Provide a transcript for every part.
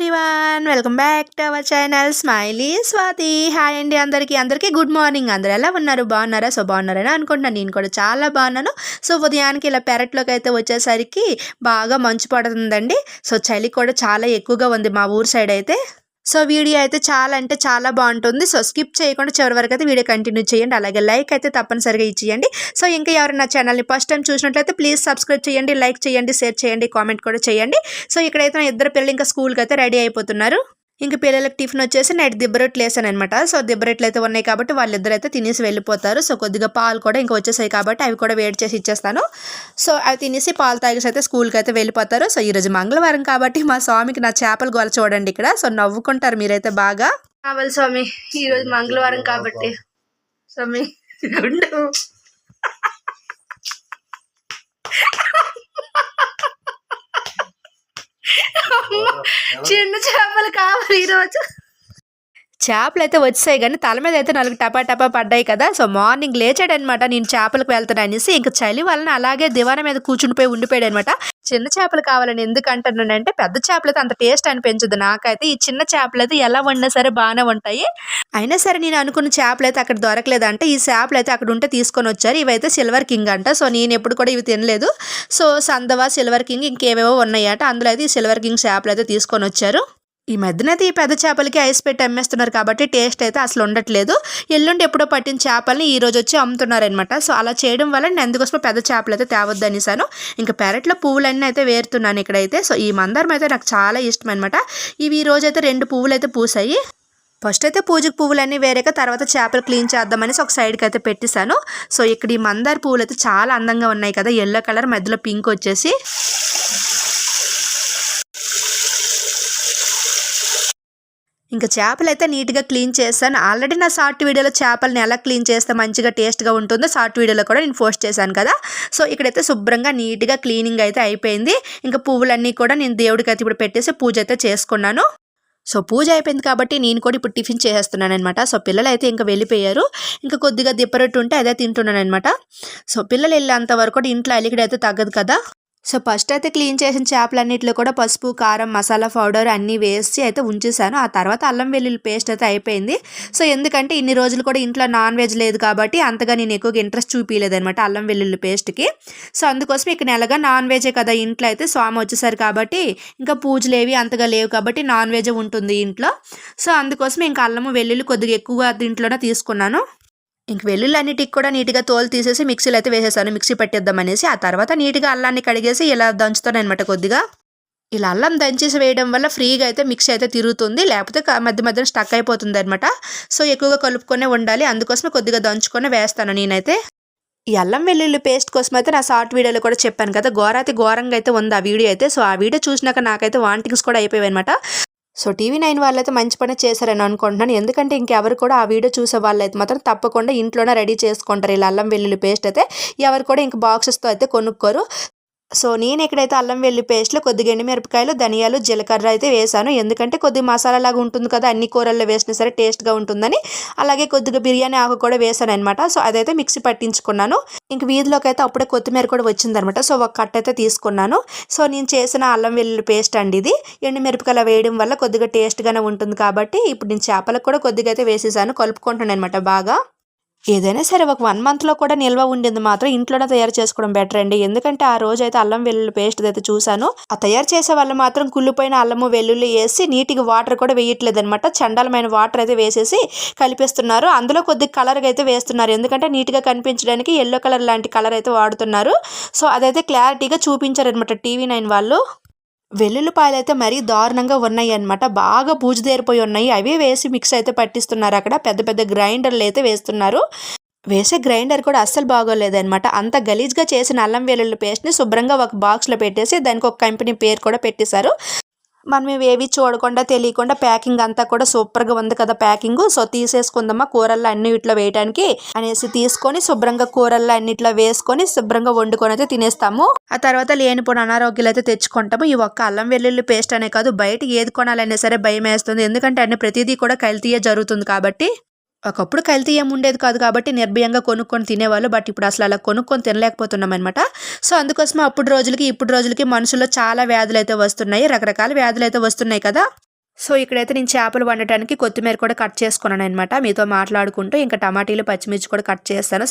Everyone, welcome back to our channel smiley Swathi. Hi అండి అందరికీ good morning. అందరూ ఎలా ఉన్నారు? బాగున్నారా? సో బాగున్నారని అనుకుంటున్నాను. నేను కూడా చాలా బాగున్నాను. సో ఉదయానికి ఇలా పెరట్లోకి అయితే వచ్చేసరికి బాగా మంచు పడుతుందండి. సో చలి కూడా చాలా ఎక్కువగా ఉంది మా ఊరు సైడ్ అయితే. సో వీడియో అయితే చాలా అంటే చాలా బాగుంటుంది. సో స్కిప్ చేయకుండా చివరి వరకు అయితే వీడియో కంటిన్యూ చేయండి. అలాగే లైక్ అయితే తప్పనిసరిగా ఇచ్చేయండి. సో ఇంకా ఎవరైనా ఛానల్ని ఫస్ట్ టైం చూసినట్లయితే ప్లీజ్ సబ్స్క్రైబ్ చేయండి, లైక్ చేయండి, షేర్ చేయండి, కామెంట్ కూడా చేయండి. సో ఇక్కడైతే ఇద్దరు పిల్లలు ఇంకా స్కూల్కి అయితే రెడీ అయిపోతున్నారు. ఇంక పిల్లలకి టిఫిన్ వచ్చేసి నైట్ దిబ్బరొట్లు వేసాను అనమాట. సో దిబ్బరొట్లు అయితే ఉన్నాయి కాబట్టి వాళ్ళిద్దరు అయితే తినేసి వెళ్ళిపోతారు. సో కొద్దిగా పాలు కూడా ఇంకా వచ్చేసాయి కాబట్టి అవి కూడా వేడి చేసి ఇచ్చేస్తాను. సో అవి తినేసి పాలు తాగేసి అయితే స్కూల్కి అయితే వెళ్ళిపోతారు. సో ఈరోజు మంగళవారం కాబట్టి మా స్వామికి నా చేపలు గొల చూడండి ఇక్కడ. సో నవ్వుకుంటారు మీరైతే బాగా. కావాలి స్వామి, ఈరోజు మంగళవారం కాబట్టి స్వామి చిన్న చేపలు కావాలి ఈరోజు. చేపలు అయితే వచ్చాయి కానీ తల మీద అయితే 4 టపా పడ్డాయి కదా. సో మార్నింగ్ లేచాడనమాట నేను చేపలకు వెళ్తాను అనేసి. ఇంకా చలి వలన అలాగే దివాన మీద ఉండిపోయాడు అనమాట. చిన్న చేపలు కావాలని ఎందుకు అంటున్నానంటే పెద్ద చేపలు అయితే అంత టేస్ట్ అనిపించదు నాకైతే. ఈ చిన్న చేపలు అయితే ఎలా వండినా సరే బాగానే ఉంటాయి. అయినా సరే నేను అనుకున్న చేపలు అయితే అక్కడ దొరకలేదంటే ఈ చేపలు అయితే అక్కడ ఉంటే తీసుకొని వచ్చారు. ఇవైతే సిల్వర్ కింగ్ అంట. సో నేను ఎప్పుడు కూడా ఇవి తినలేదు. సో సందవా, సిల్వర్ కింగ్ ఇంకేవేవో ఉన్నాయట. అందులో అయితే ఈ సిల్వర్ కింగ్ చేపలు అయితే తీసుకొని వచ్చారు. ఈ మధ్యనైతే ఈ పెద్ద చేపలకి ఐస్ పెట్టి అమ్మేస్తున్నారు కాబట్టి టేస్ట్ అయితే అసలు ఉండట్లేదు. ఎల్లుండి ఎప్పుడో పట్టిన చేపల్ని ఈ రోజు వచ్చి అమ్ముతున్నారనమాట. సో అలా చేయడం వల్ల నేను ఎందుకోసం పెద్ద చేపలు అయితే తేవద్దు అనేసాను. ఇంకా పెరట్లో పువ్వులన్నీ అయితే వేరుతున్నాను ఇక్కడైతే. సో ఈ మందారం అయితే నాకు చాలా ఇష్టం అనమాట. ఇవి ఈ రోజు అయితే 2 పువ్వులు అయితే పూసాయి. ఫస్ట్ అయితే పూజకు పువ్వులన్నీ వేరేక తర్వాత చేపలు క్లీన్ చేద్దామనేసి ఒక సైడ్కి అయితే పెట్టేశాను. సో ఇక్కడ ఈ మందార పువ్వులు అయితే చాలా అందంగా ఉన్నాయి కదా. ఎల్లో కలర్ మధ్యలో పింక్ వచ్చేసి. ఇంకా చేపలు అయితే నీట్గా క్లీన్ చేస్తాను. ఆల్రెడీ నా షార్ట్ వీడియోలో చేపలని ఎలా క్లీన్ చేస్తే మంచిగా టేస్ట్గా ఉంటుందో షార్ట్ వీడియోలో కూడా నేను పోస్ట్ చేశాను కదా. సో ఇక్కడైతే శుభ్రంగా నీట్గా క్లీనింగ్ అయితే అయిపోయింది. ఇంకా పువ్వులన్నీ కూడా నేను దేవుడికి అయితే ఇప్పుడు పెట్టేసి పూజ అయితే చేసుకున్నాను. సో పూజ అయిపోయింది కాబట్టి నేను కూడా ఇప్పుడు టిఫిన్ చేసేస్తున్నాను అనమాట. సో పిల్లలు అయితే ఇంకా వెళ్ళిపోయారు. ఇంకా కొద్దిగా దిప్పరొట్టు ఉంటే అదే తింటున్నాను అనమాట. సో పిల్లలు వెళ్ళేంత వరకు కూడా ఇంట్లో అలికిడి అయితే తగ్గదు కదా. సో ఫస్ట్ అయితే క్లీన్ చేసిన చేపలన్నింటిలో కూడా పసుపు, కారం, మసాలా పౌడర్ అన్నీ వేసి అయితే ఉంచేసాను. ఆ తర్వాత అల్లం వెల్లుల్లి పేస్ట్ అయితే అయిపోయింది. సో ఎందుకంటే ఇన్ని రోజులు కూడా ఇంట్లో నాన్ వెజ్ లేదు కాబట్టి అంతగా నేను ఎక్కువగా ఇంట్రెస్ట్ చూపించలేదనమాట అల్లం వెల్లుల్లి పేస్ట్కి. సో అందుకోసం ఇక నెలగా నాన్ వెజే కదా ఇంట్లో అయితే. స్వామి వచ్చేసారు కాబట్టి ఇంకా పూజలు ఏవి అంతగా లేవు కాబట్టి నాన్ వెజ్ ఉంటుంది ఇంట్లో. సో అందుకోసం ఇంకా అల్లము వెల్లుల్లి కొద్దిగా ఎక్కువగా దీంట్లోనే తీసుకున్నాను. ఇంక వెల్లుల్లి కూడా నీట్గా తోలు తీసేసి మిక్సీలో అయితే వేసేసాను, మిక్సీ పట్టేద్దామనేసి. ఆ తర్వాత నీట్గా అల్లాన్ని కడిగేసి ఇలా దంచుతాను అనమాట. కొద్దిగా ఇలా అల్లం దంచేసి వేయడం వల్ల ఫ్రీగా అయితే మిక్సీ అయితే తిరుగుతుంది, లేకపోతే మధ్యన స్టక్ అయిపోతుంది అనమాట. సో ఎక్కువగా కలుపుకొనే ఉండాలి, అందుకోసమే కొద్దిగా దంచుకొని వేస్తాను నేనైతే. ఈ అల్లం వెల్లుల్లి పేస్ట్ కోసం అయితే నా షార్ట్ వీడియోలో కూడా చెప్పాను కదా, ఘోరంగా అయితే ఉంది ఆ వీడియో అయితే. సో ఆ వీడియో చూసినాక నాకైతే వాంటింగ్స్ కూడా అయిపోయాయి అనమాట. సో TV9 వాళ్ళైతే మంచి పని చేశారని అనుకుంటున్నాను. ఎందుకంటే ఇంకెవరు కూడా ఆ వీడియో చూసే వాళ్ళైతే మాత్రం తప్పకుండా ఇంట్లోనే రెడీ చేసుకుంటారు ఇలా అల్లం వెల్లుల్లి పేస్ట్ అయితే. ఎవరు కూడా ఇంక బాక్సెస్తో అయితే కొనుక్కోరు. సో నేను ఎక్కడైతే అల్లం వెల్లుల్లి పేస్ట్లో కొద్దిగా ఎండుమిరపకాయలు, ధనియాలు, జీలకర్ర అయితే వేసాను. ఎందుకంటే కొద్దిగా మసాలా లాగా ఉంటుంది కదా, అన్ని కూరల్లో వేసినా సరే టేస్ట్గా ఉంటుందని. అలాగే కొద్దిగా బిర్యానీ ఆకు కూడా వేసాను అనమాట. సో అదైతే మిక్సీ పట్టించుకున్నాను. ఇంక వీధిలోకి అయితే అప్పుడే కొత్తిమీర కూడా వచ్చిందనమాట. సో ఒక కట్ట అయితే తీసుకున్నాను. సో నేను చేసిన అల్లం వెల్లుల్లి పేస్ట్ అండి ఇది. ఎండుమిరపకాయలు వేయడం వల్ల కొద్దిగా టేస్ట్గానే ఉంటుంది కాబట్టి ఇప్పుడు నేను చేపలకు కూడా కొద్దిగా అయితే వేసేసాను, కలుపుకుంటున్నాను అనమాట బాగా. ఏదైనా సరే ఒక 1 మంత్లో కూడా నిల్వ ఉండింది మాత్రం ఇంట్లోనే తయారు చేసుకోవడం బెటర్ అండి. ఎందుకంటే ఆ రోజు అయితే అల్లం వెల్లుల్లి పేస్ట్ అయితే చూసాను, ఆ తయారు చేసే వాళ్ళు మాత్రం కుళ్ళిపోయిన అల్లము వెల్లుల్లి వేసి నీట్గా వాటర్ కూడా వేయట్లేదు అనమాట. చండాలమైన వాటర్ అయితే వేసేసి కలిపేస్తున్నారు. అందులో కొద్దిగా కలర్గా అయితే వేస్తున్నారు, ఎందుకంటే నీట్గా కనిపించడానికి ఎల్లో కలర్ లాంటి కలర్ అయితే వాడుతున్నారు. సో అదైతే క్లారిటీగా చూపించారు అనమాట TV9 వాళ్ళు. వెల్లుల్లిపాయలు అయితే మరీ దారుణంగా ఉన్నాయి అనమాట, బాగా బూజుదేరిపోయి ఉన్నాయి. అవే వేసి మిక్స్ అయితే పట్టిస్తున్నారు. అక్కడ పెద్ద గ్రైండర్లు అయితే వేస్తున్నారు. వేసే గ్రైండర్ కూడా అస్సలు బాగోలేదనమాట. అంత గలీజ్గా చేసిన అల్లం వెల్లుల్లి పేస్ట్ని శుభ్రంగా ఒక బాక్స్లో పెట్టేసి దానికి ఒక కంపెనీ పేరు కూడా పెట్టేశారు. మనం ఇవేవి చూడకుండా తెలియకుండా ప్యాకింగ్ అంతా కూడా సూపర్గా ఉంది కదా ప్యాకింగ్. సో తీసేసుకుందామా కూరల్లో అన్నిట్లో వేయడానికి అనేసి తీసుకొని శుభ్రంగా కూరల్లో అన్నిట్లో వేసుకొని శుభ్రంగా వండుకొని అయితే తినేస్తాము. ఆ తర్వాత లేనిపోయిన అనారోగ్యాలు అయితే తెచ్చుకుంటాము. ఈ ఒక్క అల్లం వెల్లుల్లి పేస్ట్ అనే కాదు, బయట ఏది కొనాలైనా సరే భయం వేస్తుంది. ఎందుకంటే అన్ని ప్రతిదీ కూడా కల్తీయే జరుగుతుంది కాబట్టి. ఒకప్పుడు కల్తీ ఏమి ఉండేది కాదు కాబట్టి నిర్భయంగా కొనుక్కొని తినేవాళ్ళు. బట్ ఇప్పుడు అసలు అలా కొనుక్కొని తినలేకపోతున్నాం అనమాట. సో అందుకోసం అప్పుడు రోజులకి ఇప్పుడు రోజులకి మనుషుల్లో చాలా వ్యాధులు అయితే వస్తున్నాయి, రకరకాల వ్యాధులు అయితే వస్తున్నాయి కదా. సో ఇక్కడైతే నేను చేపలు వండటానికి కొత్తిమీర కూడా కట్ చేసుకున్నాను అనమాట. మీతో మాట్లాడుకుంటూ ఇంకా టమాటీలు పచ్చిమిర్చి కూడా కట్ చేస్తాను.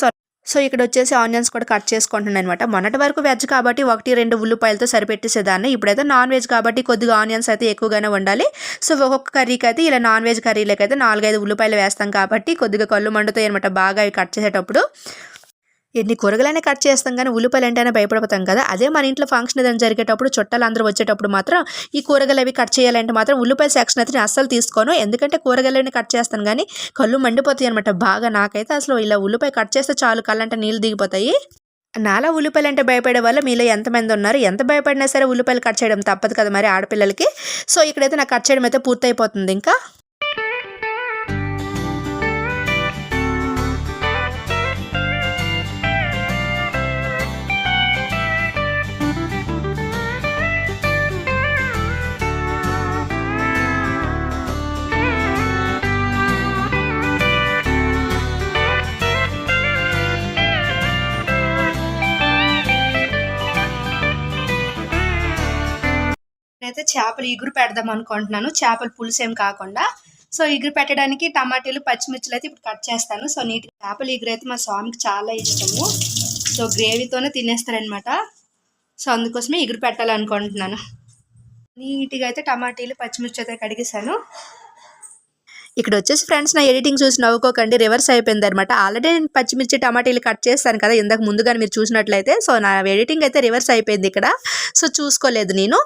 సో ఇక్కడ వచ్చేసి ఆనియన్స్ కూడా కట్ చేసుకుంటున్నాను అనమాట. మొన్నటి వరకు వెజ్ కాబట్టి 1-2 ఉల్లిపాయలతో సరిపెట్టేసేదాన్ని. ఇప్పుడైతే నాన్ వెజ్ కాబట్టి కొద్దిగా ఆనియన్స్ అయితే ఎక్కువగానే వండాలి. సో ఒక్కొక్క కర్రీకి అయితే ఇలా నాన్ వెజ్ కర్రీలకైతే 4-5 ఉల్లిపాయలు వేస్తాం కాబట్టి కొద్దిగా కళ్ళు మండుతాయి అనమాట బాగా అవి కట్ చేసేటప్పుడు. ఎన్ని కూరగాయలైనా కట్ చేస్తాం కానీ ఉల్లిపాయలు అంటేనే భయపడిపోతాం కదా. అదే మన ఇంట్లో ఫంక్షన్ ఏదైనా జరిగేటప్పుడు చుట్టాలు అందరూ వచ్చేటప్పుడు మాత్రం ఈ కూరగాయలు అవి కట్ చేయాలంటే మాత్రం ఉల్లిపాయ సెక్షన్ అయితే నేను అస్సలు తీసుకోను. ఎందుకంటే కూరగాయలని కట్ చేస్తాను కానీ కళ్ళు మండిపోతాయి అనమాట బాగా. నాకైతే అసలు ఇలా ఉల్లిపాయ కట్ చేస్తే చాలు కళ్ళంటే నీళ్ళు దిగిపోతాయి. నాలా ఉల్లిపాయలు అంటే భయపడే వాళ్ళు మీలో ఎంతమంది ఉన్నారు? ఎంత భయపడినా సరే ఉల్లిపాయలు కట్ చేయడం తప్పదు కదా మరి ఆడపిల్లలకి. సో ఇక్కడైతే నాకు కట్ చేయడం అయితే పూర్తయిపోతుంది ఇంకా. నేనైతే చేపలు ఇగురు పెడదాం అనుకుంటున్నాను. చేపల పులుసు ఏం కాకుండా. సో ఇగురు పెట్టడానికి టమాటాలు పచ్చిమిర్చిలు అయితే ఇప్పుడు కట్ చేస్తాను. సో నీట్గా చేపల ఇగురు అయితే మా స్వామికి చాలా ఇష్టము. సో గ్రేవీతోనే తినేస్తారనమాట. సో అందుకోసమే ఇగురు పెట్టాలనుకుంటున్నాను. నీట్గా అయితే టమాటాలు పచ్చిమిర్చి అయితే కడిగేసాను. ఇక్కడ వచ్చేసి ఫ్రెండ్స్ నా ఎడిటింగ్ చూసి నవ్వుకోకండి, రివర్స్ అయిపోయింది అనమాట. ఆల్రెడీ నేను పచ్చిమిర్చి టమాటాలు కట్ చేస్తాను కదా ఇందాక ముందుగానే మీరు చూసినట్లయితే. సో నా ఎడిటింగ్ అయితే రివర్స్ అయిపోయింది ఇక్కడ. సో చూసుకోలేదు నేను.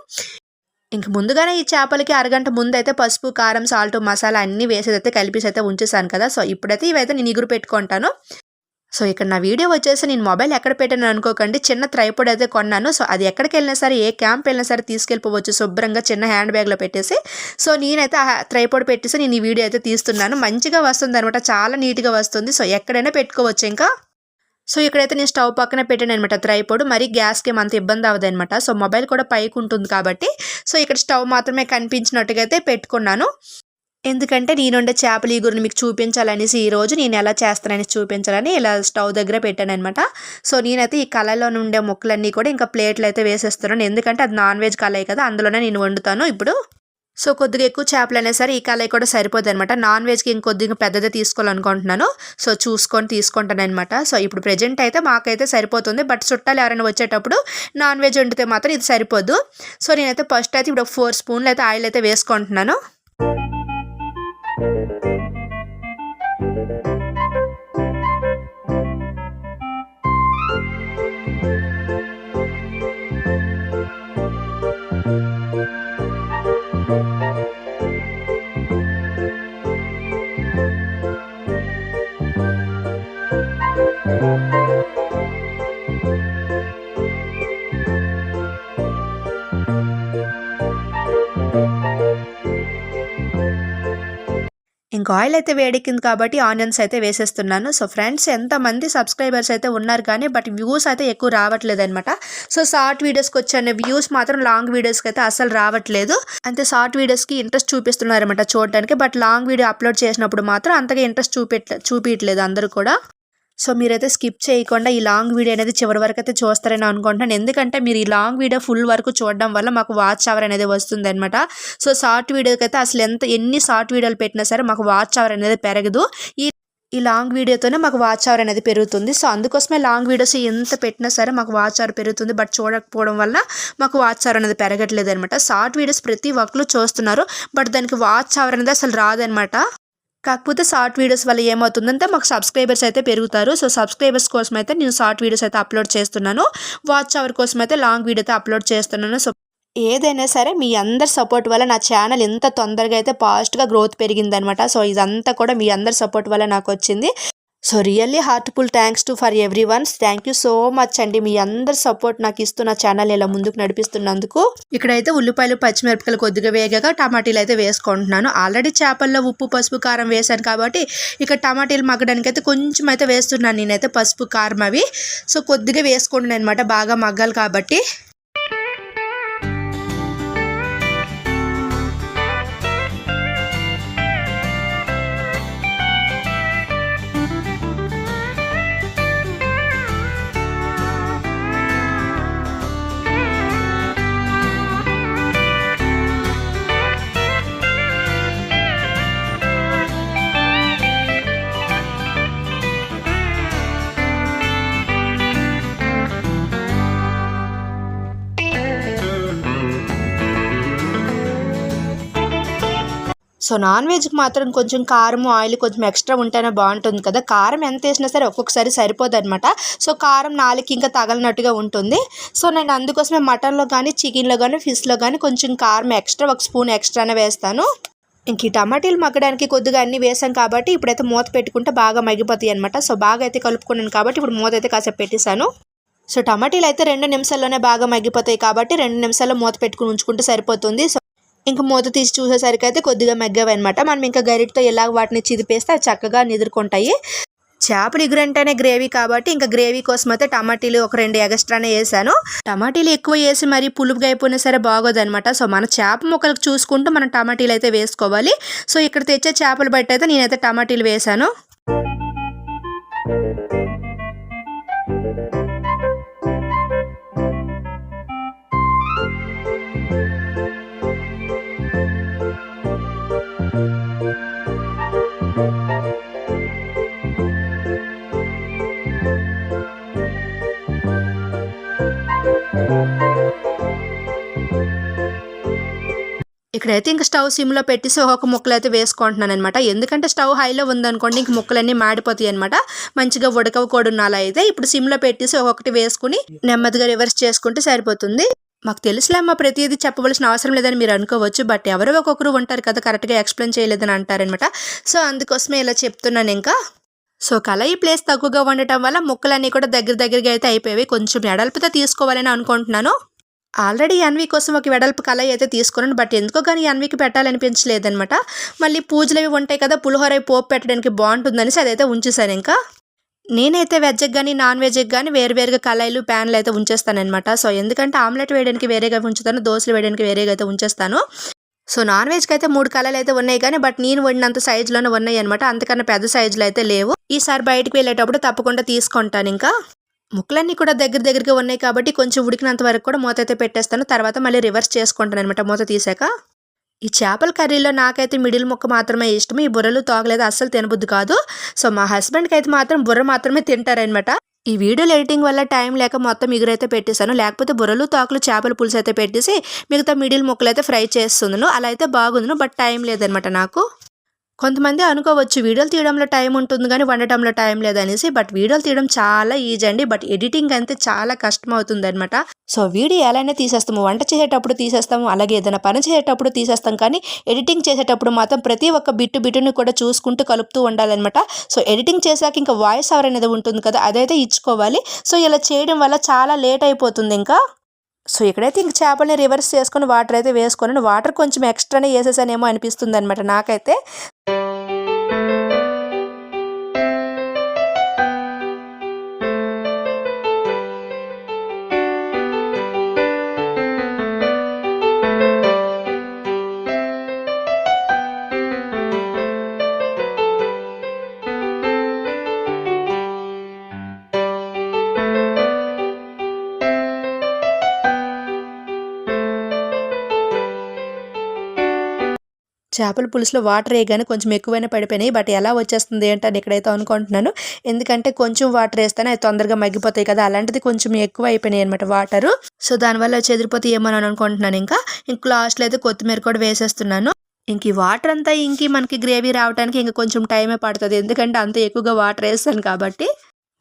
ఇంక ముందుగానే ఈ చేపలకి అరగంట ముందు అయితే పసుపు కారం సాల్ట్ మసాలా అన్నీ వేసేది అయితే కలిపేసి అయితే ఉంచేసాను కదా. సో ఇప్పుడైతే ఇవైతే నేను ఇగురు పెట్టుకుంటాను. సో ఇక్కడ నా వీడియో వచ్చేసి నేను మొబైల్ ఎక్కడ పెట్టాను అనుకోకండి, చిన్న ట్రైపోడ్ అయితే కొన్నాను. సో అది ఎక్కడికి వెళ్ళినా సరే ఏ క్యాంప్ వెళ్ళినా సరే తీసుకెళ్ళిపోవచ్చు శుభ్రంగా చిన్న హ్యాండ్ బ్యాగ్లో పెట్టేసి. సో నేనైతే ఆ ట్రైపోడ్ పెట్టేసి నేను ఈ వీడియో అయితే తీస్తున్నాను. మంచిగా వస్తుంది అనమాట, చాలా నీట్గా వస్తుంది. సో ఎక్కడైనా పెట్టుకోవచ్చు ఇంకా. సో ఇక్కడైతే నేను స్టవ్ పక్కన పెట్టాను అనమాట ట్రైపోడ్. మరి గ్యాస్కి అంత ఇబ్బంది అవ్వదు అనమాట. సో మొబైల్ కూడా పైకి ఉంటుంది కాబట్టి సో ఇక్కడ స్టవ్ మాత్రమే కనిపించినట్టుగా అయితే పెట్టుకున్నాను. ఎందుకంటే నేను వండే చేపల ఇగురుని మీకు చూపించాలనేసి ఈరోజు నేను ఎలా చేస్తానని చూపించాలని ఇలా స్టవ్ దగ్గర పెట్టాను అనమాట. సో నేనైతే ఈ కళాయిలో ఉండే ముక్కలన్నీ కూడా ఇంకా ప్లేట్లు అయితే వేసేస్తున్నాను. ఎందుకంటే అది నాన్ వెజ్ కళాయి కదా, అందులోనే నేను వండుతాను ఇప్పుడు. సో కొద్దిగా ఎక్కువ చేపలు అయినా సరే ఈ కళాయి కూడా సరిపోద్ది అనమాట. నాన్ వెజ్కి ఇంకొద్దిగా పెద్దదే తీసుకోవాలనుకుంటున్నాను. సో చూసుకొని తీసుకుంటాను అనమాట. సో ఇప్పుడు ప్రెజెంట్ అయితే మాకైతే సరిపోతుంది. బట్ చుట్టాలు ఎవరైనా వచ్చేటప్పుడు నాన్ వెజ్ వండితే మాత్రం ఇది సరిపోద్దు. సో నేనైతే ఫస్ట్ అయితే ఇప్పుడు 4 స్పూన్లు అయితే ఆయిల్ అయితే వేసుకుంటున్నాను. ఇంకా ఆయిల్ అయితే వేడెక్కింది కాబట్టి ఆనియన్స్ అయితే వేసేస్తున్నాను. సో ఫ్రెండ్స్ ఎంతమంది సబ్స్క్రైబర్స్ అయితే ఉన్నారు కానీ బట్ వ్యూస్ అయితే ఎక్కువ రావట్లేదు అనమాట. సో షార్ట్ వీడియోస్కి వచ్చే వ్యూస్ మాత్రం లాంగ్ వీడియోస్కి అయితే అసలు రావట్లేదు. అంతే షార్ట్ వీడియోస్కి ఇంట్రెస్ట్ చూపిస్తున్నారు అనమాట చూడడానికి. బట్ లాంగ్ వీడియో అప్లోడ్ చేసినప్పుడు మాత్రం అంతగా ఇంట్రెస్ట్ చూపించట్లేదు అందరూ కూడా. సో మీరైతే స్కిప్ చేయకుండా ఈ లాంగ్ వీడియో అనేది చివరి వరకు అయితే చూస్తారని అనుకుంటున్నాను. ఎందుకంటే మీరు ఈ లాంగ్ వీడియో ఫుల్ వరకు చూడడం వల్ల మాకు వాచ్ అవర్ అనేది వస్తుంది అనమాట. సో షార్ట్ వీడియోకి అయితే అసలు ఎన్ని షార్ట్ వీడియోలు పెట్టినా సరే మాకు వాచ్ అవర్ అనేది పెరగదు. ఈ లాంగ్ వీడియోతోనే మాకు వాచ్ అవర్ అనేది పెరుగుతుంది. సో అందుకోసమే లాంగ్ వీడియోస్ ఎంత పెట్టినా సరే మాకు వాచ్ అవర్ పెరుగుతుంది. బట్ చూడకపోవడం వల్ల మాకు వాచ్ అవర్ అనేది పెరగట్లేదు అనమాట. షార్ట్ వీడియోస్ ప్రతి ఒక్కరు చూస్తున్నారు బట్ దానికి వాచ్ అవర్ అనేది అసలు రాదనమాట. కాకపోతే షార్ట్ వీడియోస్ వల్ల ఏమవుతుందంటే మాకు సబ్స్క్రైబర్స్ అయితే పెరుగుతారు. సో సబ్స్క్రైబర్స్ కోసం అయితే నేను షార్ట్ వీడియోస్ అయితే అప్లోడ్ చేస్తున్నాను. వాచ్ అవర్ కోసం అయితే లాంగ్ వీడియో అయితే అప్లోడ్ చేస్తున్నాను. సో ఏదైనా సరే మీ అందరి సపోర్ట్ వల్ల నా ఛానల్ ఎంత తొందరగా అయితే ఫాస్ట్గా గ్రోత్ పెరిగిందనమాట. సో ఇదంతా కూడా మీ అందరి సపోర్ట్ వల్ల నాకు వచ్చింది. So really heartful thanks to for every once. Thank you so much అండి, మీ అందరి సపోర్ట్ నాకు ఇస్తూ నా ఛానల్ ఇలా ముందుకు నడిపిస్తున్నందుకు. ఇక్కడైతే ఉల్లిపాయలు పచ్చిమిరపకాయలు కొద్దిగా వేగాక టమాటీలు అయితే వేసుకుంటున్నాను. ఆల్రెడీ చేపల్లో ఉప్పు పసుపు కారం వేసాను కాబట్టి ఇక టమాటీలు మగ్గడానికి అయితే కొంచెం అయితే వేస్తున్నాను నేనైతే పసుపు కారం అవి. సో కొద్దిగా వేసుకుంటున్నాను అనమాట, బాగా మగ్గాలి కాబట్టి. సో నాన్ వెజ్కి మాత్రం కొంచెం కారం ఆయిల్ కొంచెం ఎక్స్ట్రా ఉంటేనే బాగుంటుంది కదా. కారం ఎంత వేసినా సరే ఒక్కొక్కసారి సరిపోదు అనమాట. సో కారం నాలుగు ఇంకా తగలనట్టుగా ఉంటుంది. సో నేను అందుకోసమే మటన్లో కానీ చికెన్లో కానీ ఫిష్లో కానీ కొంచెం కారం ఎక్స్ట్రా 1 స్పూన్ ఎక్స్ట్రానే వేస్తాను. ఇంక ఈ టమాటీలు మగ్గడానికి కొద్దిగా అన్నీ వేసాం కాబట్టి ఇప్పుడైతే మూత పెట్టుకుంటే బాగా మగ్గిపోతాయి అనమాట. సో బాగా అయితే కలుపుకున్నాను కాబట్టి ఇప్పుడు మూత అయితే కాసేపు పెట్టేశాను. సో టమాటీలు అయితే 2 నిమిషాల్లోనే బాగా మగ్గిపోతాయి కాబట్టి 2 నిమిషాల్లో మూత పెట్టుకుని ఉంచుకుంటే సరిపోతుంది. సో ఇంకా మూత తీసి చూసేసరికి అయితే కొద్దిగా మగ్గాయి అనమాట. మనం ఇంకా గరిటతో ఎలా వాటిని చిదిపేస్తే అవి చక్కగా నిదురుకుంటాయి. చేపలు ఎగురంటేనే గ్రేవీ కాబట్టి ఇంకా గ్రేవీ కోసం అయితే టమాటీలు ఒక 2 ఎక్స్ట్రానే వేసాను. టమాటీలు ఎక్కువ వేసి మరి పులుపుగా అయిపోయినా సరే బాగోదనమాట. సో మన చేప ముక్కలకు చూసుకుంటూ మనం టమాటీలు అయితే వేసుకోవాలి. సో ఇక్కడ తెచ్చే చేపలు బట్టి అయితే నేనైతే టమాటీలు వేసాను. ఇక్కడైతే ఇంకా స్టవ్ సిమ్లో పెట్టేసి ఒక ముక్కలు అయితే వేసుకుంటున్నాను అనమాట. ఎందుకంటే స్టవ్ హైలో ఉందనుకోండి ఇంక ముక్కలన్నీ మాడిపోతాయి అనమాట. మంచిగా ఉడకవకూడదు అలా అయితే. ఇప్పుడు సిమ్లో పెట్టేసి ఒక్కొక్కటి వేసుకుని నెమ్మదిగా రివర్స్ చేసుకుంటే సరిపోతుంది. మాకు తెలుసులేమ్మా ప్రతిదీ చెప్పవలసిన అవసరం లేదని మీరు అనుకోవచ్చు. బట్ ఎవరో ఒక్కొక్కరు ఉంటారు కదా కరెక్ట్గా ఎక్స్ప్లెయిన్ చేయలేదని అంటారనమాట. సో అందుకోసమే ఇలా చెప్తున్నాను ఇంకా. సో కళాయి ప్లేస్ తక్కువగా ఉండటం వల్ల ముక్కలన్నీ కూడా దగ్గరగా అయితే అయిపోయాయి. కొంచెం ఎడల్పుతో తీసుకోవాలని అనుకుంటున్నాను. ఆల్రెడీ ఎన్వి కోసం ఒక వెడల్పు కళాయి అయితే తీసుకున్నాను. బట్ ఎందుకో కానీ ఎన్వికి పెట్టాలనిపించలేదనమాట. మళ్ళీ పూజలు అవి ఉంటాయి కదా, పులిహోర పోపు పెట్టడానికి బాగుంటుందనేసి అదైతే ఉంచేసాను. ఇంకా నేనైతే వెజ్కి కానీ నాన్ వెజ్కి కానీ వేరువేరుగా కళాయిలు ప్యాన్లు అయితే ఉంచేస్తానమాట. సో ఎందుకంటే ఆమ్లెట్ వేయడానికి వేరేగా ఉంచుతాను, దోశలు వేయడానికి వేరేగా అయితే ఉంచేస్తాను. సో నాన్ వెజ్కి అయితే 3 కళాయిలు అయితే ఉన్నాయి కానీ బట్ నేను వండినంత సైజులోనే ఉన్నాయి అనమాట. అంతకన్నా పెద్ద సైజులో అయితే లేవు. ఈసారి బయటకు వెళ్ళేటప్పుడు తప్పకుండా తీసుకుంటాను. ఇంకా ముక్కలన్నీ కూడా దగ్గరగా ఉన్నాయి కాబట్టి కొంచెం ఉడికినంత వరకు కూడా మూత అయితే పెట్టేస్తాను. తర్వాత మళ్ళీ రివర్స్ చేసుకుంటాను అనమాట మూత తీసాక. ఈ చేపల కర్రీలో నాకైతే మిడిల్ ముక్క మాత్రమే ఇష్టం. ఈ బుర్రలు తోగలేదు అస్సలు తినబుద్ది కాదు. సో మా హస్బెండ్కి అయితే మాత్రం బుర్ర మాత్రమే తింటారనమాట. ఈ వీడియోలు ఎడిటింగ్ వల్ల టైం లేక మొత్తం ఎగురైతే పెట్టేశాను. లేకపోతే బుర్రలు తోకలు చేపల పులుసు అయితే పెట్టేసి మిగతా మిడిల్ ముక్కలు అయితే ఫ్రై చేస్తున్నాను. అలా అయితే బాగుంది. బట్ టైం లేదనమాట నాకు. కొంతమంది అనుకోవచ్చు వీడియోలు తీయడంలో టైం ఉంటుంది కానీ వండటంలో టైం లేదనేసి. బట్ వీడియోలు తీయడం చాలా ఈజీ అండి. బట్ ఎడిటింగ్ అయితే చాలా కష్టం అవుతుంది అనమాట. సో వీడియో ఎలానే తీసేస్తాము, వంట చేసేటప్పుడు తీసేస్తాము, అలాగే ఏదైనా పని చేసేటప్పుడు తీసేస్తాం. కానీ ఎడిటింగ్ చేసేటప్పుడు మాత్రం ప్రతి ఒక్క బిట్టుని కూడా చూసుకుంటూ కలుపుతూ ఉండాలన్నమాట. సో ఎడిటింగ్ చేశాక ఇంకా వాయిస్ ఓవర్ అనేది ఉంటుంది కదా, అదైతే ఇచ్చుకోవాలి. సో ఇలా చేయడం వల్ల చాలా లేట్ అయిపోతుంది ఇంకా. సో ఇక్కడైతే ఇంక చేపల్ని రివర్స్ చేసుకొని వాటర్ అయితే వేసుకొని వాటర్ కొంచెం ఎక్స్ట్రానే వేసేసానేమో అనిపిస్తుంది అనమాట నాకైతే. చేపల పులుసులో వాటర్ వేయగానే కొంచెం ఎక్కువైనా పడిపోయినాయి. బట్ ఎలా వచ్చేస్తుంది ఏంటని ఇక్కడైతే అనుకుంటున్నాను. ఎందుకంటే కొంచెం వాటర్ వేస్తేనే అవి తొందరగా మగ్గిపోతాయి కదా, అలాంటిది కొంచెం ఎక్కువ అయిపోయినాయి అనమాట వాటరు. సో దానివల్ల చెదిరిపోతాయి ఏమో అని అనుకుంటున్నాను. ఇంకా లాస్ట్లో అయితే కొత్తిమీర కూడా వేసేస్తున్నాను. ఇంక ఈ వాటర్ అంతా ఇంకి మనకి గ్రేవీ రావడానికి ఇంకా కొంచెం టైమే పడుతుంది. ఎందుకంటే అంత ఎక్కువగా వాటర్ వేస్తాను కాబట్టి.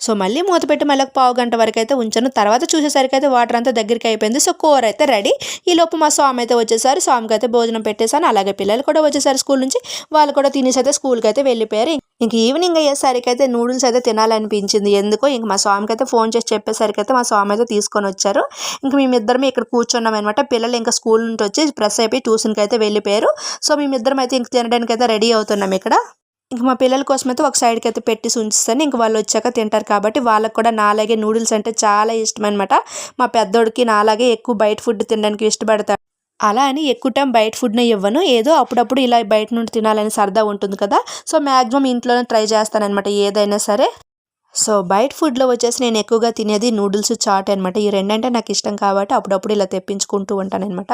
సో మళ్ళీ మూత పెట్టి మళ్ళీ 1/2 గంట వరకు అయితే ఉంచాను. తర్వాత చూసేసరికి అయితే వాటర్ అంతా దగ్గరికి అయిపోయింది. సో కూర అయితే రెడీ. ఈలోపు మా స్వామి అయితే వచ్చేసారు. స్వామికి అయితే భోజనం పెట్టేశాను. అలాగే పిల్లలు కూడా వచ్చేసారు స్కూల్ నుంచి. వాళ్ళు కూడా తినేసి అయితే స్కూల్కి అయితే వెళ్ళిపోయారు. ఇంక ఈవినింగ్ అయ్యేసరికి అయితే నూడిల్స్ అయితే తినాలనిపించింది ఎందుకో. ఇంక మా స్వామికి అయితే ఫోన్ చేసి చెప్పేసరికి అయితే మా స్వామి అయితే తీసుకొని వచ్చారు. ఇంక మేమిద్దరం ఇక్కడ కూర్చున్నాం అనమాట. పిల్లలు ఇంకా స్కూల్ నుంచి వచ్చి ఫ్రెష్ అయిపోయి ట్యూషన్కి అయితే వెళ్ళిపోయారు. సో మేమిద్దరం అయితే ఇంక తినడానికి అయితే రెడీ అవుతున్నాం ఇక్కడ. ఇంక మా పిల్లల కోసం అయితే ఒక సైడ్కి అయితే పెట్టి ఉంచుతాను. ఇంక వాళ్ళు వచ్చాక తింటారు కాబట్టి వాళ్ళకి కూడా నాలాగే నూడిల్స్ అంటే చాలా ఇష్టం అనమాట. మా పెద్దోడికి నాలాగే ఎక్కువ బయట ఫుడ్ తినడానికి ఇష్టపడతాడు. అలా అని ఎక్కువ టైం బయట ఫుడ్నే ఇవ్వను. ఏదో అప్పుడప్పుడు ఇలా బయట నుండి తినాలని సరదా ఉంటుంది కదా. సో మ్యాక్సిమం ఇంట్లోనే ట్రై చేస్తానమాట ఏదైనా సరే. సో బయట ఫుడ్లో వచ్చేసి నేను ఎక్కువగా తినేది నూడిల్స్, చాట్ అనమాట. ఈ రెండంటే నాకు ఇష్టం కాబట్టి అప్పుడప్పుడు ఇలా తెప్పించుకుంటూ ఉంటాను అనమాట.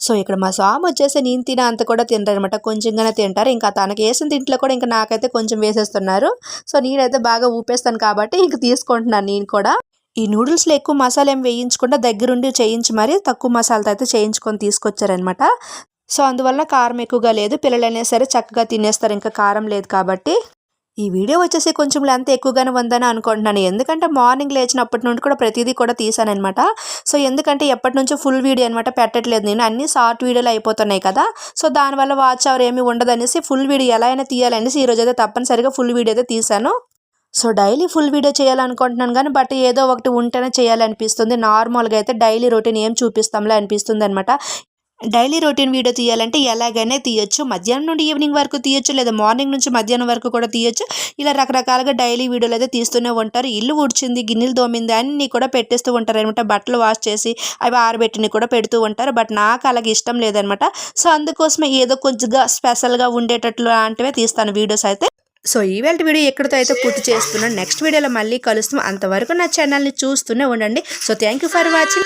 సో ఇక్కడ మా స్వామి వచ్చేసి నేను తిన అంత కూడా తింటారు అనమాట. కొంచెంగానే తింటారు. ఇంకా తనకి వేసిన తింట్లో కూడా ఇంకా నాకైతే కొంచెం వేసేస్తున్నారు. సో నేనైతే బాగా ఊపేస్తాను కాబట్టి ఇంక తీసుకుంటున్నాను నేను కూడా. ఈ నూడిల్స్లో ఎక్కువ మసాలా ఏం వేయించకుండా దగ్గరుండి చేయించి మరీ తక్కువ మసాలాతో అయితే చేయించుకొని తీసుకొచ్చారనమాట. సో అందువల్ల కారం ఎక్కువగా లేదు, పిల్లలైనా సరే చక్కగా తినేస్తారు ఇంకా కారం లేదు కాబట్టి. ఈ వీడియో వచ్చేసి కొంచెం లెంత్ ఎక్కువగానే ఉందని అనుకుంటున్నాను, ఎందుకంటే మార్నింగ్ లేచినప్పటి నుండి కూడా ప్రతిదీ కూడా తీసానమాట. సో ఎందుకంటే ఎప్పటి నుంచో ఫుల్ వీడియో అనమాట పెట్టట్లేదు నేను, అన్ని షార్ట్ వీడియోలు అయిపోతున్నాయి కదా. సో దానివల్ల వాచ్ అవర్ ఏమి ఉండదనేసి ఫుల్ వీడియో ఎలా అయినా తీయాలనేసి ఈరోజు అయితే తప్పనిసరిగా ఫుల్ వీడియో అయితే తీసాను. సో డైలీ ఫుల్ వీడియో చేయాలనుకుంటున్నాను కానీ బట్ ఏదో ఒకటి ఉంటేనే చేయాలనిపిస్తుంది. నార్మల్గా అయితే డైలీ రొటీన్ ఏం చూపిస్తాంలే అనిపిస్తుంది అనమాట. డైలీ రొటీన్ వీడియో తీయాలంటే ఎలాగైనా తీయొచ్చు, మధ్యాహ్నం నుండి ఈవినింగ్ వరకు తీయొచ్చు, లేదా మార్నింగ్ నుంచి మధ్యాహ్నం వరకు కూడా తీయొచ్చు. ఇలా రకరకాలుగా డైలీ వీడియోలు అయితే తీస్తూనే ఉంటారు. ఇల్లు ఊడ్చింది, గిన్నెలు తోమింది అన్నీ కూడా పెట్టేస్తూ ఉంటారు అనమాట. బట్టలు వాష్ చేసి అవి ఆరబెట్టిని కూడా పెడుతూ ఉంటారు. బట్ నాకు అలాగే ఇష్టం లేదనమాట. సో అందుకోసమే ఏదో కొంచెంగా స్పెషల్గా ఉండేటట్లు లాంటివే తీస్తాను వీడియోస్ అయితే. సో ఈవేళ వీడియో ఎక్కడితో అయితే పూర్తి చేస్తున్నాను. నెక్స్ట్ వీడియోలో మళ్ళీ కలుస్తాం. అంతవరకు నా ఛానల్ని చూస్తూనే ఉండండి. So thank you for watching.